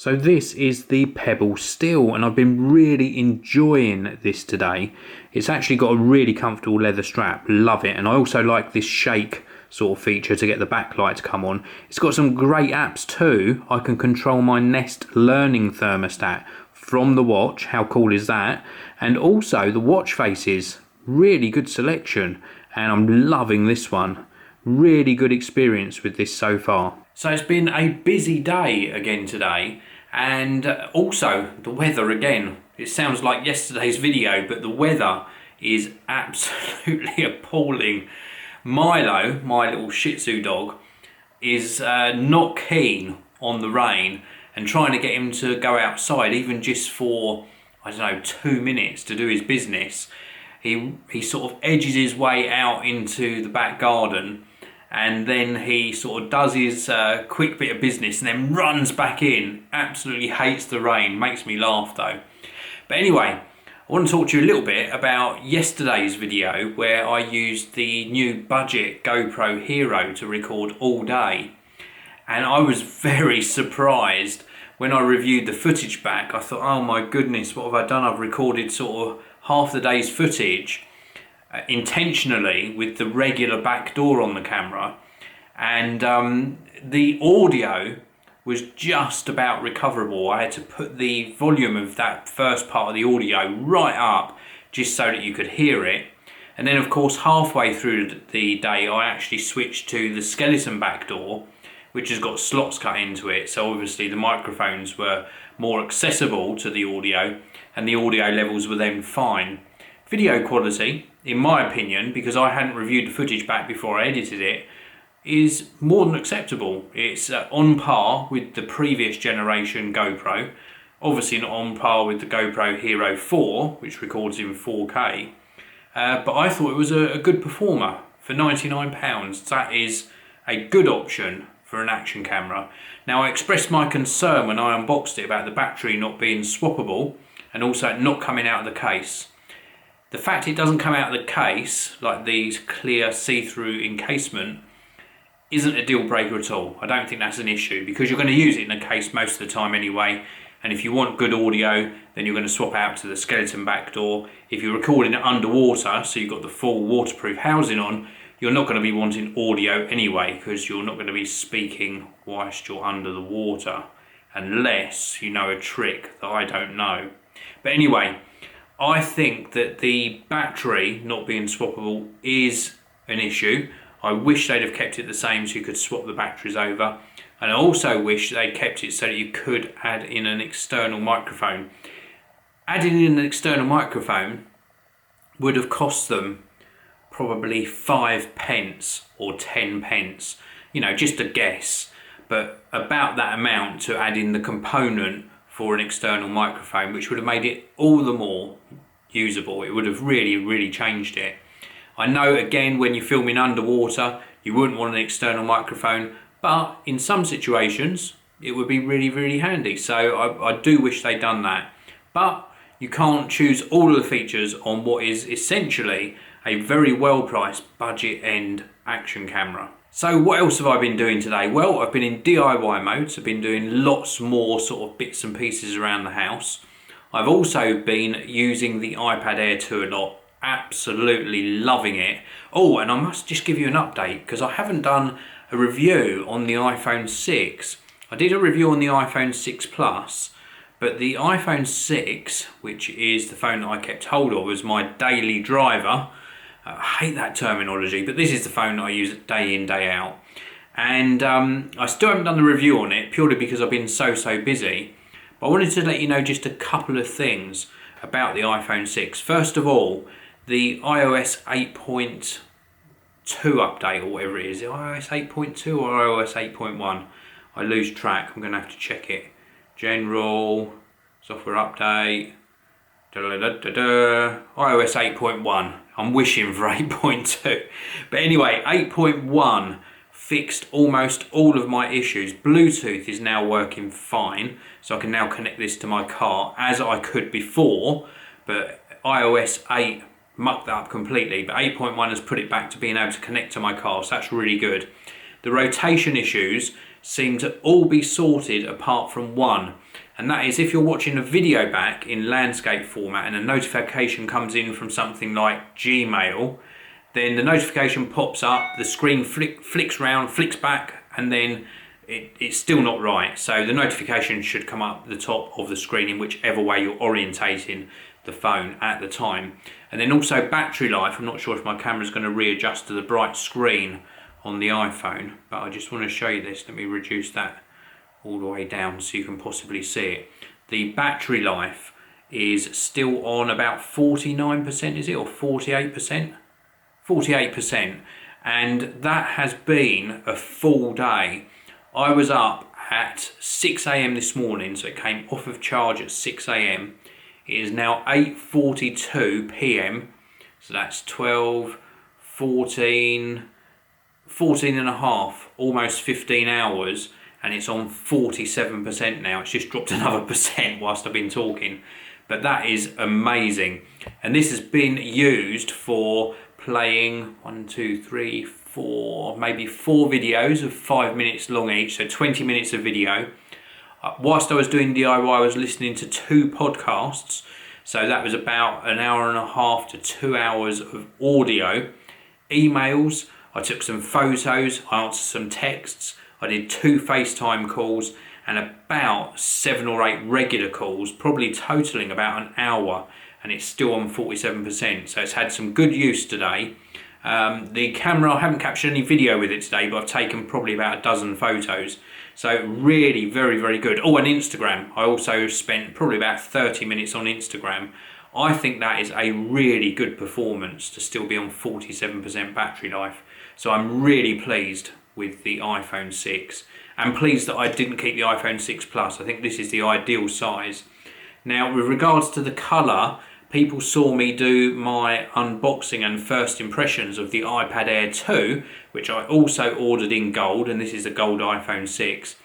So this is the Pebble Steel, and I've been really enjoying this today. It's actually got a really comfortable leather strap, love it, and I also like this shake sort of feature to get the backlight to come on. It's got some great apps too. I can control my Nest Learning thermostat from the watch, how cool is that? And also the watch faces, really good selection, and I'm loving this one. Really good experience with this so far. So it's been a busy day again today, and also the weather again. It sounds like yesterday's video, but the weather is absolutely appalling. Milo, my little Shih Tzu dog, is not keen on the rain, and trying to get him to go outside even just for, I don't know, 2 minutes to do his business. He sort of edges his way out into the back garden, and then he sort of does his quick bit of business and then runs back in. Absolutely hates the rain, makes me laugh though. But anyway, I want to talk to you a little bit about yesterday's video where I used the new budget GoPro Hero to record all day. And I was very surprised when I reviewed the footage back. I thought, oh my goodness, what have I done? I've recorded sort of half the day's footage intentionally with the regular back door on the camera, and the audio was just about recoverable. I had to put the volume of that first part of the audio right up just so that you could hear it, and then of course halfway through the day I actually switched to the skeleton back door, which has got slots cut into it, so obviously the microphones were more accessible to the audio and the audio levels were then fine. Video quality, in my opinion, because I hadn't reviewed the footage back before I edited it, is more than acceptable. It's on par with the previous generation GoPro, obviously not on par with the GoPro Hero 4, which records in 4K, but I thought it was a good performer for £99. That is a good option for an action camera. Now, I expressed my concern when I unboxed it about the battery not being swappable and also not coming out of the case. The fact it doesn't come out of the case, like these clear see-through encasement, isn't a deal breaker at all. I don't think that's an issue because you're going to use it in a case most of the time anyway, and if you want good audio then you're going to swap out to the skeleton back door. If you're recording it underwater, so you've got the full waterproof housing on, you're not going to be wanting audio anyway because you're not going to be speaking whilst you're under the water, unless you know a trick that I don't know. But anyway, I think that the battery not being swappable is an issue. I wish they'd have kept it the same so you could swap the batteries over. And I also wish they'd kept it so that you could add in an external microphone. Adding in an external microphone would have cost them probably 5 pence or 10 pence. You know, just a guess. But about that amount to add in the component for an external microphone, which would have made it all the more usable. It would have really changed it. I know, again, when you're filming underwater you wouldn't want an external microphone, but in some situations it would be really handy, so I do wish they'd done that. But you can't choose all of the features on what is essentially a very well priced budget end action camera. So what else have I been doing today? Well, I've been in DIY mode, so I've been doing lots more sort of bits and pieces around the house. I've also been using the iPad Air 2 a lot, absolutely loving it. Oh, and I must just give you an update because I haven't done a review on the iPhone 6. I did a review on the iPhone 6 Plus, but the iPhone 6, which is the phone that I kept hold of as my daily driver, I hate that terminology, but this is the phone that I use day in, day out. And I still haven't done the review on it purely because I've been so busy. But I wanted to let you know just a couple of things about the iPhone 6. First of all, the iOS 8.2 update, or whatever it is. iOS 8.2 or iOS 8.1? I lose track, I'm going to have to check it. General, software update, iOS 8.1. I'm wishing for 8.2. But anyway, 8.1 fixed almost all of my issues. Bluetooth is now working fine, so I can now connect this to my car as I could before, but iOS 8 mucked that up completely, but 8.1 has put it back to being able to connect to my car, so that's really good. The rotation issues seem to all be sorted apart from one. And that is, if you're watching a video back in landscape format and a notification comes in from something like Gmail, then the notification pops up, the screen flicks round, flicks back, and then it's still not right. So the notification should come up the top of the screen in whichever way you're orientating the phone at the time. And then also battery life. I'm not sure if my camera's going to readjust to the bright screen on the iPhone, but I just want to show you this. Let me reduce that all the way down so you can possibly see it. The battery life is still on about 49%, is it, or 48%? 48%, and that has been a full day. I was up at 6 a.m. this morning, so it came off of charge at 6 a.m. It is now 8:42 p.m, so that's 12, 14 and a half, almost 15 hours, and it's on 47% now. It's just dropped another percent whilst I've been talking, but that is amazing. And this has been used for playing maybe four videos of 5 minutes long each, so 20 minutes of video. Whilst I was doing DIY, I was listening to 2 podcasts, so that was about an hour and a half to 2 hours of audio. Emails, I took some photos, I answered some texts, I did 2 FaceTime calls, and about 7 or 8 regular calls, probably totaling about an hour, and it's still on 47%, so it's had some good use today. The camera, I haven't captured any video with it today, but I've taken probably about a dozen photos, so really very, very good. Oh, and Instagram, I also spent probably about 30 minutes on Instagram. I think that is a really good performance to still be on 47% battery life, so I'm really pleased with the iPhone 6, and pleased that I didn't keep the iPhone 6 Plus. I think this is the ideal size. Now, with regards to the colour, people saw me do my unboxing and first impressions of the iPad Air 2, which I also ordered in gold, and this is the gold iPhone 6.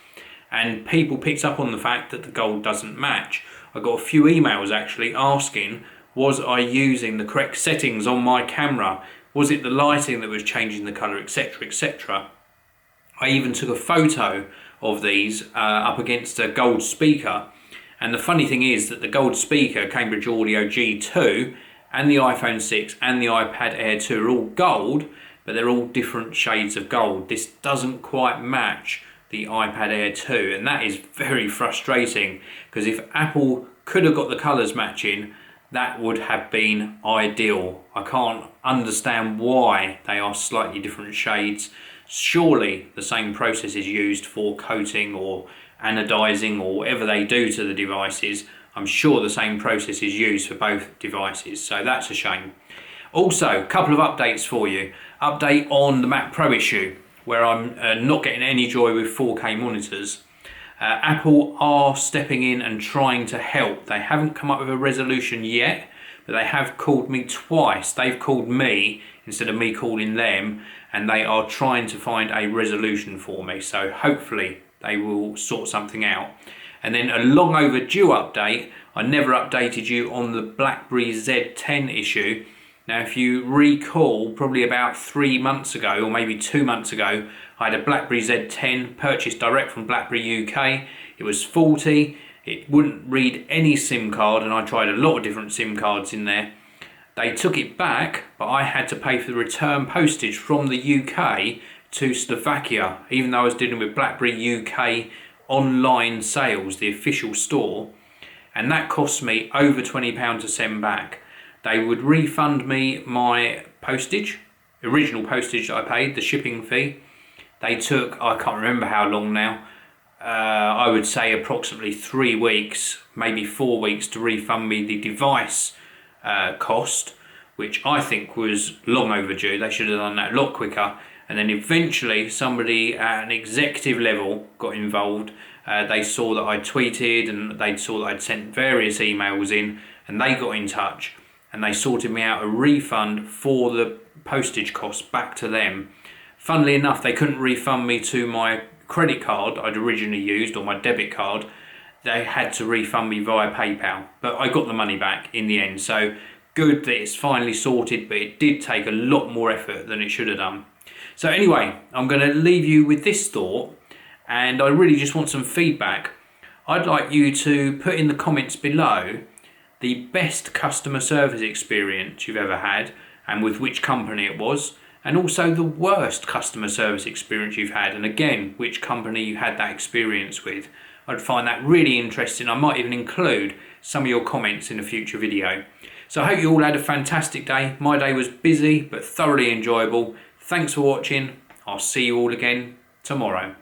And people picked up on the fact that the gold doesn't match. I got a few emails actually asking, was I using the correct settings on my camera? Was it the lighting that was changing the colour, etc, etc. I even took a photo of these up against a gold speaker. And the funny thing is that the gold speaker, Cambridge Audio G2, and the iPhone 6 and the iPad Air 2 are all gold, but they're all different shades of gold. This doesn't quite match the iPad Air 2, and that is very frustrating, because if Apple could have got the colours matching, that would have been ideal. I can't understand why they are slightly different shades. Surely the same process is used for coating or anodizing or whatever they do to the devices. I'm sure the same process is used for both devices, so that's a shame. Also, a couple of updates for you. Update on the Mac Pro issue, where I'm not getting any joy with 4K monitors. Apple are stepping in and trying to help. They haven't come up with a resolution yet, but they have called me twice. They've called me instead of me calling them, and they are trying to find a resolution for me, so hopefully they will sort something out. And then a long overdue update. I never updated you on the BlackBerry Z10 issue. Now, if you recall, probably about 3 months ago, or maybe 2 months ago, I had a BlackBerry Z10 purchased direct from BlackBerry UK. It was faulty. It wouldn't read any SIM card, and I tried a lot of different SIM cards in there. They took it back, but I had to pay for the return postage from the UK to Slovakia, even though I was dealing with BlackBerry UK online sales, the official store, and that cost me over £20 to send back. They would refund me my postage, original postage that I paid, the shipping fee. They took, I can't remember how long now, I would say approximately 3 weeks, maybe 4 weeks to refund me the device cost, which I think was long overdue. They should have done that a lot quicker. And then eventually somebody at an executive level got involved. They saw that I tweeted, and they saw that I'd sent various emails in, and they got in touch and they sorted me out a refund for the postage costs back to them. Funnily enough, they couldn't refund me to my credit card I'd originally used, or my debit card. They had to refund me via PayPal, but I got the money back in the end. So good that it's finally sorted, but it did take a lot more effort than it should have done. So anyway, I'm going to leave you with this thought. and I really just want some feedback. I'd like you to put in the comments below the best customer service experience you've ever had and with which company it was, and also the worst customer service experience you've had, and again, which company you had that experience with. I'd find that really interesting. I might even include some of your comments in a future video. So I hope you all had a fantastic day. My day was busy but thoroughly enjoyable. Thanks for watching. I'll see you all again tomorrow.